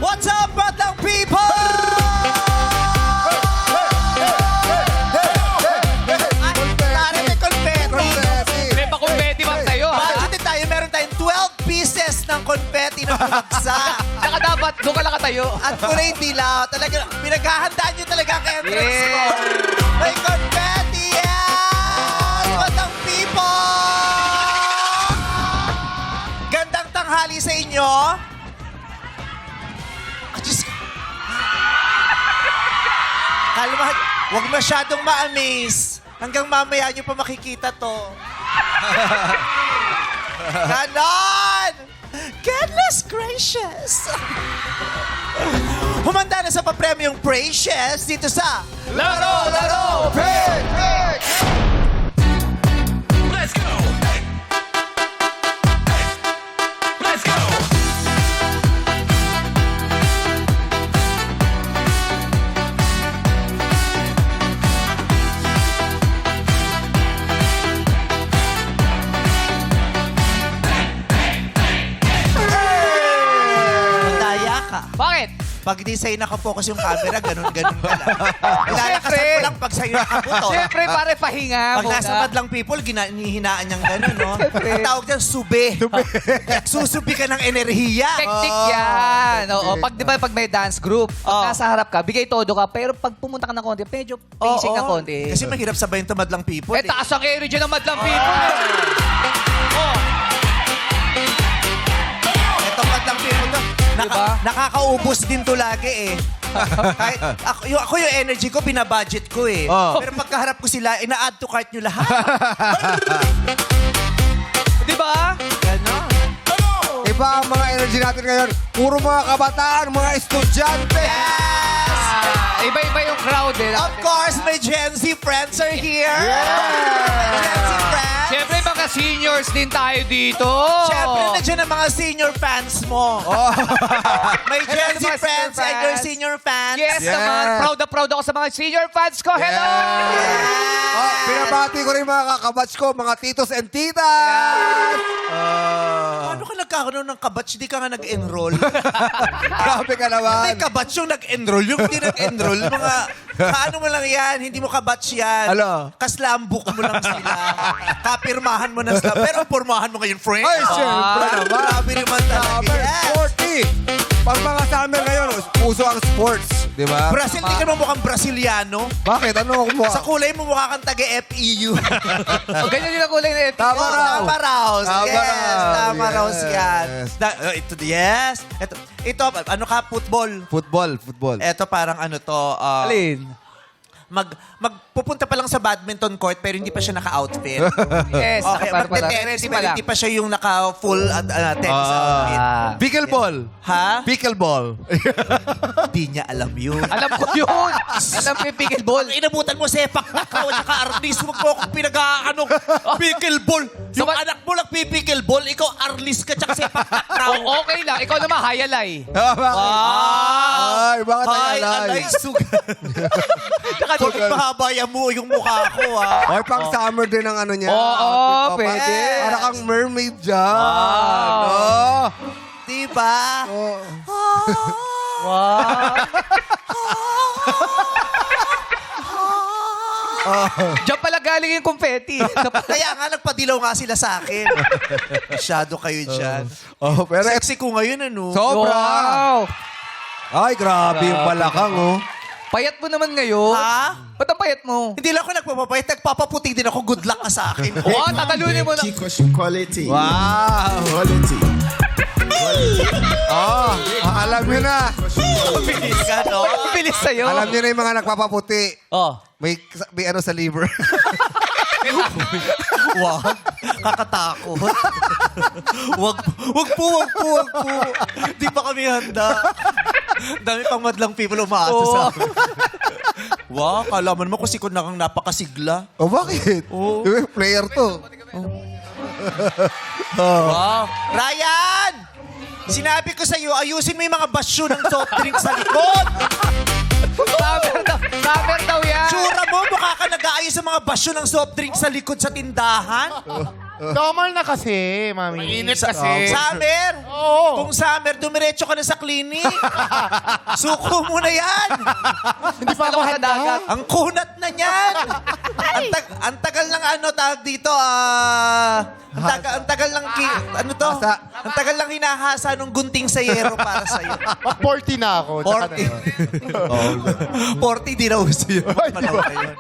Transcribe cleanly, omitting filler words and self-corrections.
What's up, batang people? Ay, may confetti. May pa-confetti bang tayo, ha? Budgetin tayo, meron tayong 12 pieces ng confetti na bumagsak. Saka dapat, doon ka lang katayo. At kulay dilaw. Talaga, pinaghahandaan nyo talaga ang entrance ko. May confetti yan! Batang people! Gandang tanghali sa inyo. Diyos ko. Kalma, huwag masyadong ma-amaze. Hanggang mamaya nyo pa makikita to. Ganon! Goodness gracious! Humanda na sa papremyong Precious dito sa Laro! Laro! Pick! Let's go! Let's go! Mandaya ka. Bakit? Pag di sa'yo nakapokus yung camera, ganun-ganun ka lang. Ilalakasan Siyempre. mo lang pag sa'yo nakabuto. Siyempre, pare, pahinga Pag muna. nasa madlang people, hinihinaan niyang gano'n, no? Ang tawag dyan, sube. Susubi ka ng enerhiya. Teknik yan. Oo, pag, di ba, pag may dance group, pag Oo. nasa harap ka, bigay todo ka. Pero pag pumunta ka ng konti, medyo pacing ng konti. Kasi mahirap sabayin ito madlang people. Eh, taas ang energy ng madlang people. Oh. Ito madlang people to. Diba? Nakakaubos din to lagi eh. Kahit, ako yung energy ko, binabudget ko eh. Oh. Pero pagkaharap ko sila, ina-add to cart nyo lahat. Di ba? Ganon. Iba ang mga energy natin ngayon. Puro mga kabataan, mga estudyante. Yes! Iba-iba yung crowd eh. Of course, my Gen Z friends are here. My Gen Z friends. Siyempre, mga seniors din tayo dito. Siyempre, nandiyan ang mga senior fans mo. May Gen Z mga friends senior and your fans. senior fans. Yes, Yes. naman. Proud na proud ako sa mga senior fans ko. Hello! Oh, pinabati ko rin mga kakabats ko, mga titos and titas. Paano ka nagkakaroon ng kabatch? Di ka nga nag-enroll. Grabe ka naman. May kabatch yung nag-enroll. Yung hindi nag-enroll, mga... Paano mo lang yan? Hindi mo kabatch yan. Ano? Kaslambuk mo lang sila. Kapirmahan mo na sila. Pero pormahan mo ngayon, friend. Ay, siyempre naman. Grabe naman talaga. Summer, Yes. sporty. Pag mga summer ngayon, puso ang sports. Di ba? Brazil, di ka naman mukhang Brasiliano. Bakit? Ano ako mo? Sa kulay mo mukha kang taga-FEU. O, ganyan din ang kulay na ito. Tama raw. Tama raw. Tama Yes, raw. tama raw Yes. yan. Yes. Ito, ano ka, football. Football. Ito parang ano to, Alin? magpupunta pa lang sa badminton court pero hindi pa siya naka-outfit. Yes, Okay, para pala. magte-tennis Ready pero pa lang. hindi pa siya yung naka-full tennis outfit. Pickleball. Ha? Pickleball. Hindi niya alam yun. Alam ko yun. Alam ko yung pickleball. Inabutan mo sepak takaw at saka arnis. Huwag mo akong pinag-ano, pickleball. Yung So, anak mo nagpipickleball, ikaw arnis ka tsaka sepak takaw. Okay lang. Ikaw naman, hayalay. Ay, bakit Ay, alay? alay, sugat. Tsaka di mahaba yung mukha ko, ha. Ay, pang summer din ang ano niya. Oo, outfit mo. pwede. Para kang mermaid dyan. Wow. Oh. Diba? Oh. Wow. Diyan pala galing yung confetti. Kaya nga, nagpadilaw nga sila sa akin. Masyado kayo dyan. Oh, pero Sexy ko ngayon, ano? sobra. Wow. Ay, grabe yung balakang, oh. Payat mo naman ngayon. Ha? Ba't ang payat mo? Hindi lang ako nagpapapayat, nagpapaputi din ako. Good luck ka sa akin. Wow, tatalunin mo na. Quality. Wow. Quality. Oh, alam niyo na. Bilis ka, no? Bilis sa'yo. Alam niyo na yung mga nagpapaputi. Oh. May ano sa liver. Wow. Kakatakot. Wag po. Di pa kami handa. Dami pang madlang people umaasa sa akin. Wow, kalaman mo kung sikod na kang napakasigla. Oh, bakit? Oh. Player to. Wow. Ryan! Sinabi ko sa'yo, ayusin mo yung mga basyo ng soft drink sa likod. Summer daw yan. Tsura mo, mukha ka nag-aayos sa mga basyo ng soft drink sa likod sa tindahan. Summer na kasi, mami. Mainit kasi. Summer! Oo. Kung summer, dumiretso ka na sa clinic. Suko mo na yan. Hindi pa ako Sa handa. dagat. Ang kunat na niyan. Ang tagal ng tawag dito, ang tagal lang, ano to? Hasa. Ang tagal lang hinahasa nung gunting sayero para sa'yo. Mag 40 na ako. tsaka na. 40. 40, di na uso yun. Ay, di ba? Panahon na yun.